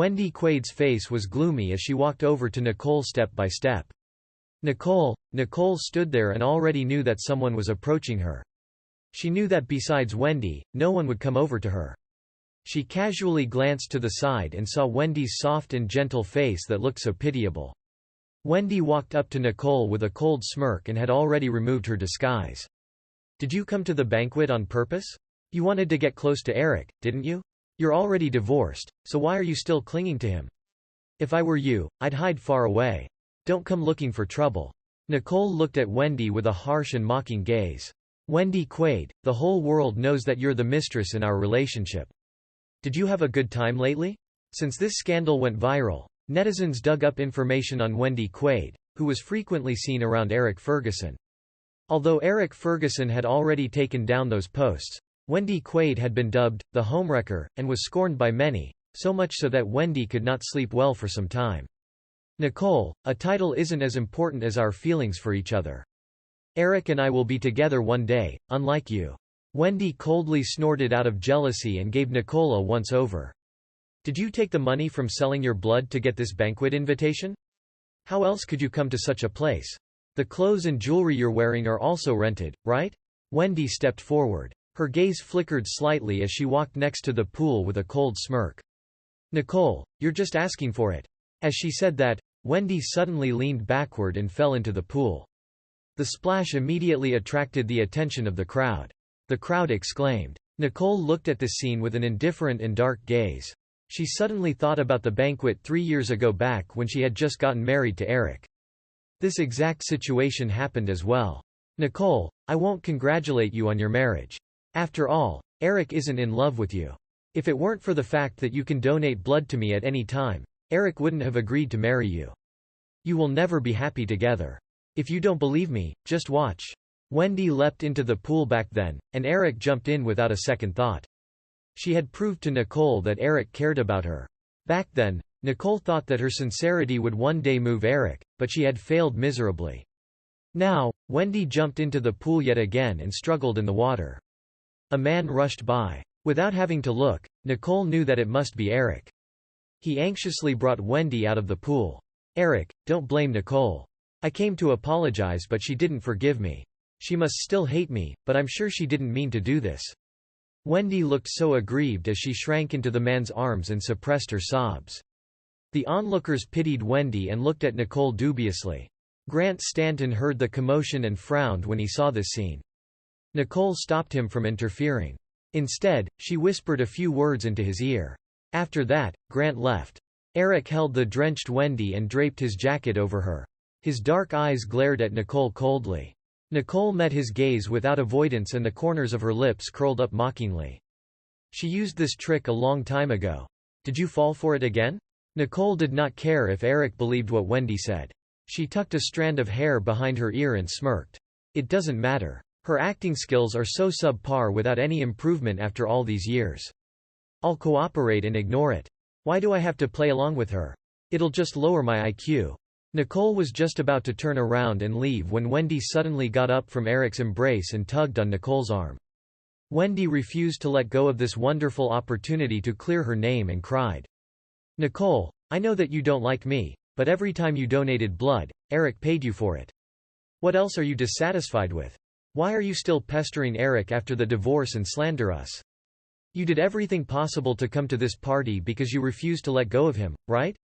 Wendy Quaid's face was gloomy as she walked over to Nicole step by step. Nicole stood there and already knew that someone was approaching her. She knew that besides Wendy, no one would come over to her. She casually glanced to the side and saw Wendy's soft and gentle face that looked so pitiable. Wendy walked up to Nicole with a cold smirk and had already removed her disguise. "Did you come to the banquet on purpose? You wanted to get close to Eric, didn't you? You're already divorced, so why are you still clinging to him? If I were you, I'd hide far away. Don't come looking for trouble." Nicole looked at Wendy with a harsh and mocking gaze. "Wendy Quaid, the whole world knows that you're the mistress in our relationship. Did you have a good time lately? Since this scandal went viral, netizens dug up information on Wendy Quaid, who was frequently seen around Eric Ferguson. Although Eric Ferguson had already taken down those posts, Wendy Quaid had been dubbed the homewrecker and was scorned by many, so much so that Wendy could not sleep well for some time. Nicole, a title isn't as important as our feelings for each other. Eric and I will be together one day, unlike you." Wendy coldly snorted out of jealousy and gave Nicole a once-over. "Did you take the money from selling your blood to get this banquet invitation? How else could you come to such a place? The clothes and jewelry you're wearing are also rented, right?" Wendy stepped forward. Her gaze flickered slightly as she walked next to the pool with a cold smirk. "Nicole, you're just asking for it." As she said that, Wendy suddenly leaned backward and fell into the pool. The splash immediately attracted the attention of the crowd. The crowd exclaimed. Nicole looked at the scene with an indifferent and dark gaze. She suddenly thought about the banquet 3 years ago back when she had just gotten married to Eric. This exact situation happened as well. "Nicole, I won't congratulate you on your marriage. After all, Eric isn't in love with you. If it weren't for the fact that you can donate blood to me at any time, Eric wouldn't have agreed to marry you. You will never be happy together. If you don't believe me, just watch." Wendy leapt into the pool back then, and Eric jumped in without a second thought. She had proved to Nicole that Eric cared about her. Back then, Nicole thought that her sincerity would one day move Eric, but she had failed miserably. Now, Wendy jumped into the pool yet again and struggled in the water. A man rushed by. Without having to look, Nicole knew that it must be Eric. He anxiously brought Wendy out of the pool. "Eric, don't blame Nicole. I came to apologize but she didn't forgive me. She must still hate me, but I'm sure she didn't mean to do this." Wendy looked so aggrieved as she shrank into the man's arms and suppressed her sobs. The onlookers pitied Wendy and looked at Nicole dubiously. Grant Stanton heard the commotion and frowned when he saw this scene. Nicole stopped him from interfering. Instead, she whispered a few words into his ear. After that, Grant left. Eric held the drenched Wendy and draped his jacket over her. His dark eyes glared at Nicole coldly. Nicole met his gaze without avoidance and the corners of her lips curled up mockingly. "She used this trick a long time ago. Did you fall for it again?" Nicole did not care if Eric believed what Wendy said. She tucked a strand of hair behind her ear and smirked. It doesn't matter. Her acting skills are so subpar without any improvement after all these years. I'll cooperate and ignore it. Why do I have to play along with her? It'll just lower my IQ. Nicole was just about to turn around and leave when Wendy suddenly got up from Eric's embrace and tugged on Nicole's arm. Wendy refused to let go of this wonderful opportunity to clear her name and cried. "Nicole, I know that you don't like me, but every time you donated blood, Eric paid you for it. What else are you dissatisfied with? Why are you still pestering Eric after the divorce and slander us? You did everything possible to come to this party because you refused to let go of him, right?"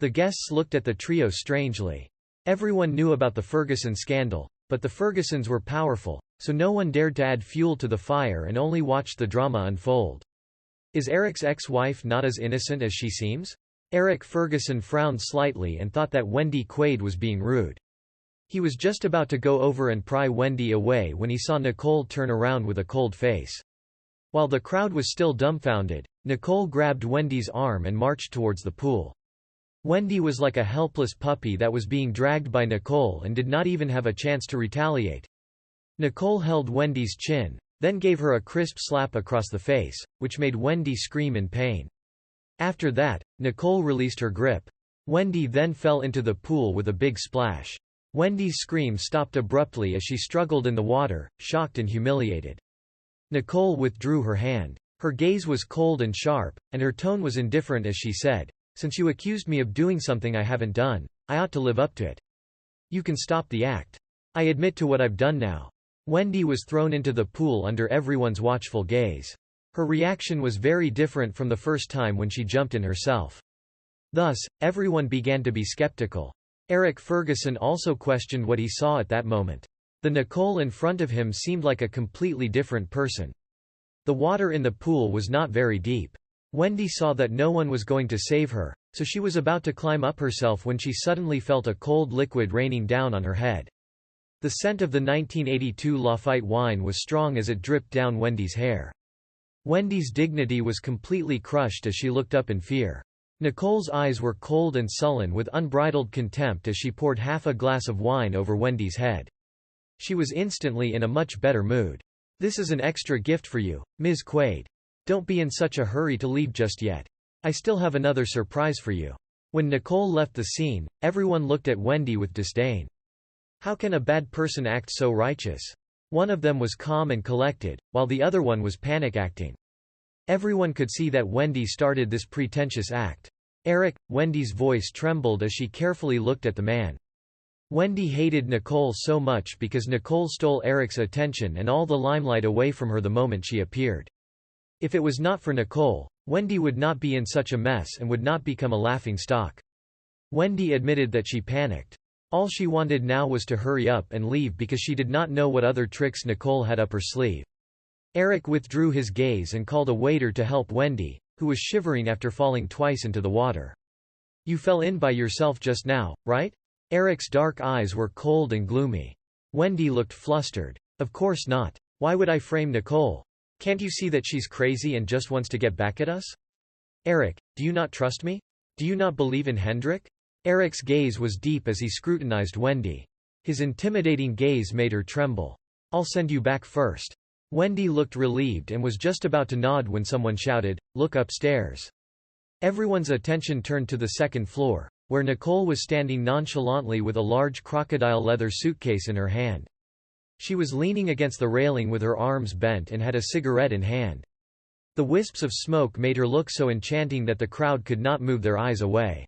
The guests looked at the trio strangely. Everyone knew about the Ferguson scandal, but the Fergusons were powerful, so no one dared to add fuel to the fire and only watched the drama unfold. Is Eric's ex-wife not as innocent as she seems? Eric Ferguson frowned slightly and thought that Wendy Quaid was being rude. He was just about to go over and pry Wendy away when he saw Nicole turn around with a cold face. While the crowd was still dumbfounded, Nicole grabbed Wendy's arm and marched towards the pool. Wendy was like a helpless puppy that was being dragged by Nicole and did not even have a chance to retaliate. Nicole held Wendy's chin, then gave her a crisp slap across the face, which made Wendy scream in pain. After that, Nicole released her grip. Wendy then fell into the pool with a big splash. Wendy's scream stopped abruptly as she struggled in the water, shocked and humiliated. Nicole withdrew her hand. Her gaze was cold and sharp, and her tone was indifferent as she said, "Since you accused me of doing something I haven't done, I ought to live up to it. You can stop the act. I admit to what I've done now." Wendy was thrown into the pool under everyone's watchful gaze. Her reaction was very different from the first time when she jumped in herself. Thus, everyone began to be skeptical. Eric Ferguson also questioned what he saw at that moment. The Nicole in front of him seemed like a completely different person. The water in the pool was not very deep. Wendy saw that no one was going to save her, so she was about to climb up herself when she suddenly felt a cold liquid raining down on her head. The scent of the 1982 Lafite wine was strong as it dripped down Wendy's hair. Wendy's dignity was completely crushed as she looked up in fear. Nicole's eyes were cold and sullen with unbridled contempt as she poured half a glass of wine over Wendy's head. She was instantly in a much better mood. "This is an extra gift for you, Ms. Quaid. Don't be in such a hurry to leave just yet. I still have another surprise for you." When Nicole left the scene, everyone looked at Wendy with disdain. How can a bad person act so righteous? One of them was calm and collected, while the other one was panic acting. Everyone could see that Wendy started this pretentious act. "Eric," Wendy's voice trembled as she carefully looked at the man. Wendy hated Nicole so much because Nicole stole Eric's attention and all the limelight away from her the moment she appeared. If it was not for Nicole, Wendy would not be in such a mess and would not become a laughing stock. Wendy admitted that she panicked. All she wanted now was to hurry up and leave because she did not know what other tricks Nicole had up her sleeve. Eric withdrew his gaze and called a waiter to help Wendy, who was shivering after falling twice into the water. "You fell in by yourself just now, right?" Eric's dark eyes were cold and gloomy. Wendy looked flustered. "Of course not. Why would I frame Nicole? Can't you see that she's crazy and just wants to get back at us?" "Eric, do you not trust me? Do you not believe in Hendrik?" Eric's gaze was deep as he scrutinized Wendy. His intimidating gaze made her tremble. "I'll send you back first." Wendy looked relieved and was just about to nod when someone shouted, "Look upstairs." Everyone's attention turned to the second floor, where Nicole was standing nonchalantly with a large crocodile leather suitcase in her hand. She was leaning against the railing with her arms bent and had a cigarette in hand. The wisps of smoke made her look so enchanting that the crowd could not move their eyes away.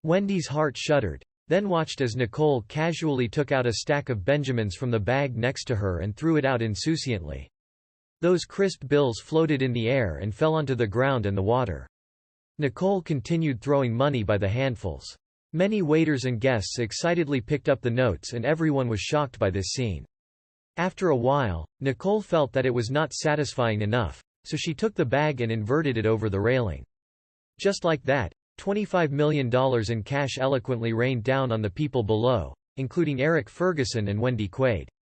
Wendy's heart shuddered, then watched as Nicole casually took out a stack of Benjamins from the bag next to her and threw it out insouciantly. Those crisp bills floated in the air and fell onto the ground and the water. Nicole continued throwing money by the handfuls. Many waiters and guests excitedly picked up the notes and everyone was shocked by this scene. After a while, Nicole felt that it was not satisfying enough, so she took the bag and inverted it over the railing. Just like that, $25 million in cash eloquently rained down on the people below, including Eric Ferguson and Wendy Quaid.